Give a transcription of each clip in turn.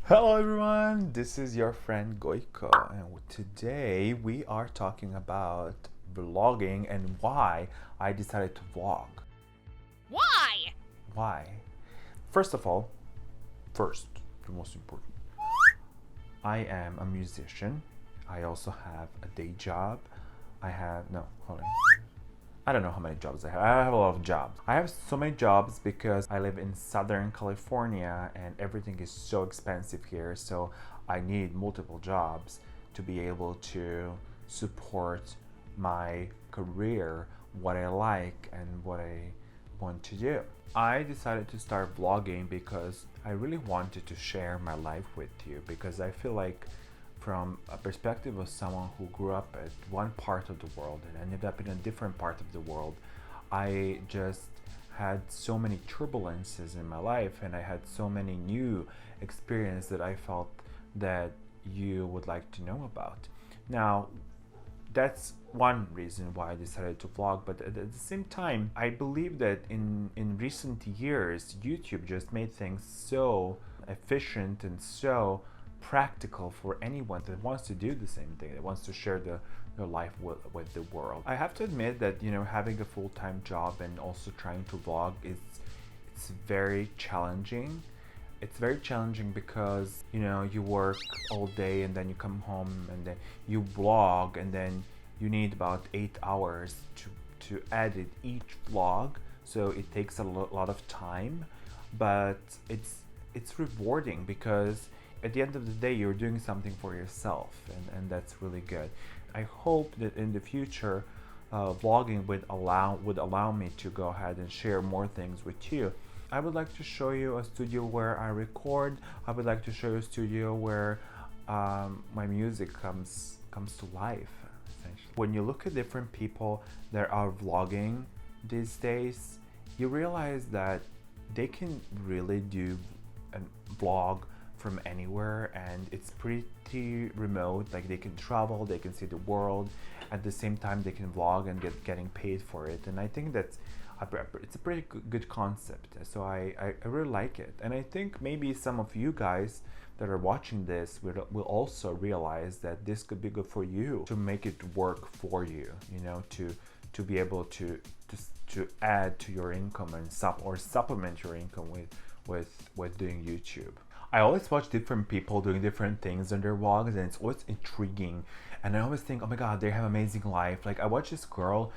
Hello everyone, this is your friend Gojko, and today we are talking about vlogging and why I decided to vlog. Why? Why? First of all, first, the most important, I am a musician. I also have a day job. No, hold on. I don't know how many jobs I have. I have a lot of jobs. I have so many jobs because I live in Southern California and everything is so expensive here. So I need multiple jobs to be able to support my career, what I like, and what I want to do. I decided to start vlogging because I really wanted to share my life with you because I feel like from a perspective of someone who grew up at one part of the world and ended up in a different part of the world, I just had so many turbulences in my life and I had so many new experiences that I felt that you would like to know about. Now, that's one reason why I decided to vlog, but at the same time, I believe that in recent years, YouTube just made things so efficient and so practical for anyone that wants to do the same thing, that wants to share their life with the world. I have to admit that, having a full-time job and also trying to vlog it's very challenging. It's very challenging because you work all day and then you come home and then you vlog and then you need about 8 hours to edit each vlog, so it takes a lot of time, but it's rewarding because at the end of the day you're doing something for yourself, and that's really good. I hope that in the future vlogging would allow me to go ahead and share more things with you. I would like to show you a studio where I record. I would like to show you a studio where my music comes to life, essentially. When you look at different people that are vlogging these days, you realize that they can really do a vlog from anywhere and it's pretty remote. Like they can travel, they can see the world, at the same time they can vlog and getting paid for it. And I think that's it's a pretty good concept, so I really like it. And I think maybe some of you guys that are watching this will also realize that this could be good for you, to make it work for you, to be able to add to your income and supplement your income with doing YouTube. I always watch different people doing different things on their vlogs, and it's always intriguing. And I always think, oh my god, they have amazing life. Like I watched this girl.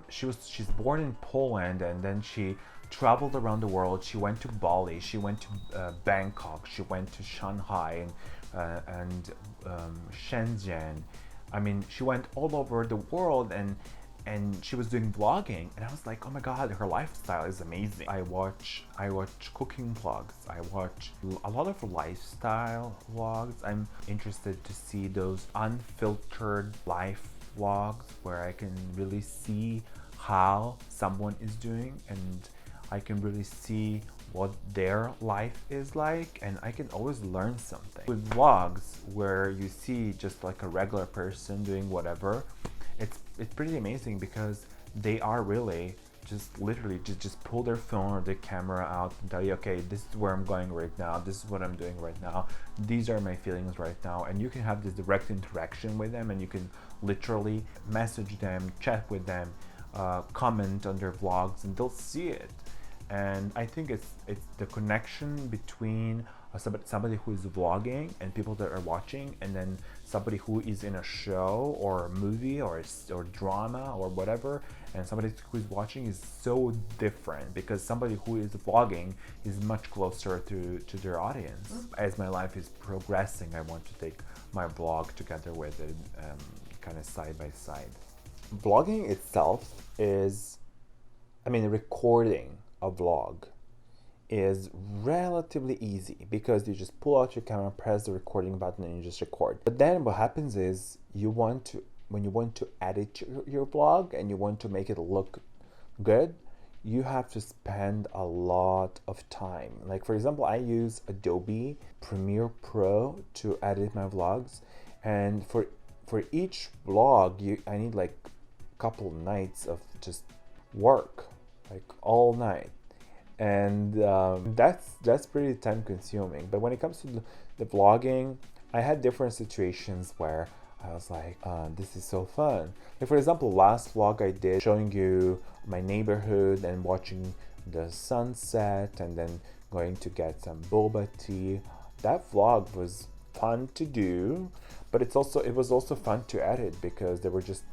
She's born in Poland, and then she traveled around the world. She went to Bali. She went to Bangkok. She went to Shanghai and Shenzhen. I mean, she went all over the world, and she was doing vlogging, and I was like, oh my god, her lifestyle is amazing. I watch cooking vlogs. I watch a lot of lifestyle vlogs. I'm interested to see those unfiltered life vlogs where I can really see how someone is doing, and I can really see what their life is like, and I can always learn something. With vlogs where you see just like a regular person doing whatever, it's pretty amazing because they are really just literally just pull their phone or their camera out and tell you, okay, this is where I'm going right now, this is what I'm doing right now, these are my feelings right now. And you can have this direct interaction with them, and you can literally message them, chat with them, comment on their vlogs, and they'll see it. And I think it's the connection between somebody who is vlogging and people that are watching, and then somebody who is in a show or a movie or drama or whatever, and somebody who is watching is so different, because somebody who is vlogging is much closer to their audience. As my life is progressing, I want to take my vlog together with it, kind of side by side. Vlogging itself is, recording a vlog is relatively easy because you just pull out your camera, press the recording button, and you just record. But then what happens is when you want to edit your vlog and you want to make it look good, you have to spend a lot of time. Like for example, I use Adobe Premiere Pro to edit my vlogs, and for each vlog I need like a couple nights of just work, like all night. And that's pretty time consuming. But when it comes to the vlogging, I had different situations where I was like, this is so fun. Like for example, last vlog I did showing you my neighborhood and watching the sunset and then going to get some boba tea. That vlog was fun to do, but it was also fun to edit because there were just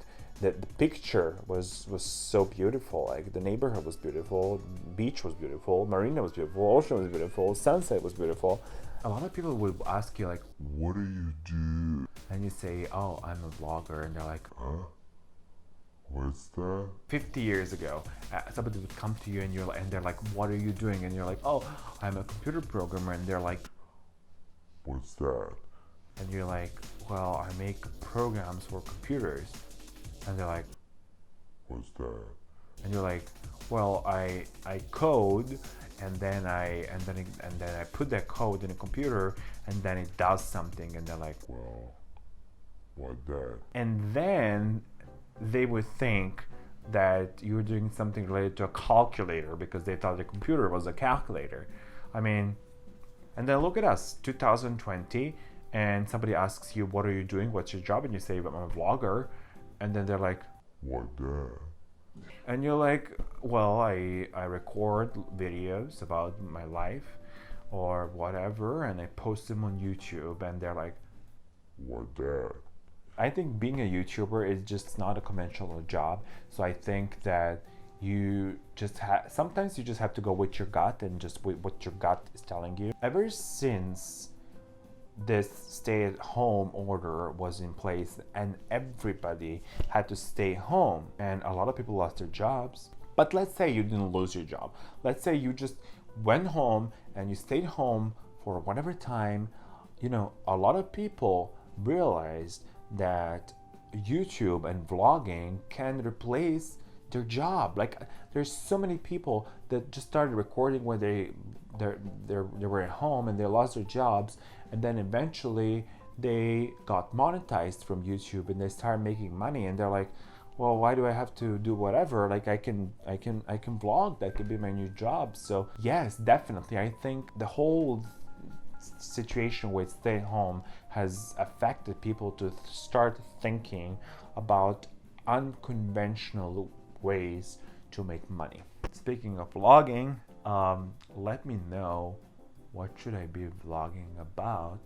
the picture was so beautiful. Like the neighborhood was beautiful, beach was beautiful, marina was beautiful, ocean was beautiful, sunset was beautiful. A lot of people would ask you like, What do you do? and you say, oh, I'm a vlogger, and they're like, Huh? What's that? 50 years ago, somebody would come to you and they're like, what are you doing? And you're like, oh, I'm a computer programmer. And they're like, What's that? and you're like, well, I make programs for computers. And they're like, What's that? and you're like, well, I code, and then I put that code in a computer, and then it does something. And they're like, Well, what that? and then they would think that you were doing something related to a calculator because they thought the computer was a calculator. I mean, and then look at us, 2020, and somebody asks you, what are you doing? What's your job? And you say, I'm a vlogger. And then they're like, What that? and you're like, well, I record videos about my life or whatever, and I post them on YouTube. And they're like, What that? I think being a YouTuber is just not a conventional job. So I think that you just sometimes you just have to go with your gut and just with what your gut is telling you. Ever since this stay-at-home order was in place and everybody had to stay home and a lot of people lost their jobs. But let's say you didn't lose your job. Let's say you just went home and you stayed home for whatever time. You know, a lot of people realized that YouTube and vlogging can replace their job. Like there's so many people that just started recording when they were at home and they lost their jobs, and then eventually they got monetized from YouTube and they started making money, and they're like, well, why do I have to do whatever? Like I can vlog. That could be my new job. So yes, definitely, I think the whole situation with stay at home has affected people to start thinking about unconventional ways to make money. Speaking of vlogging, let me know what should I be vlogging about,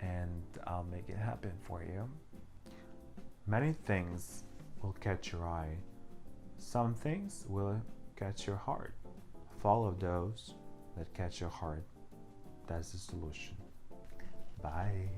and I'll make it happen for you. Many things will catch your eye. Some things will catch your heart. Follow those that catch your heart. That's the solution. Bye.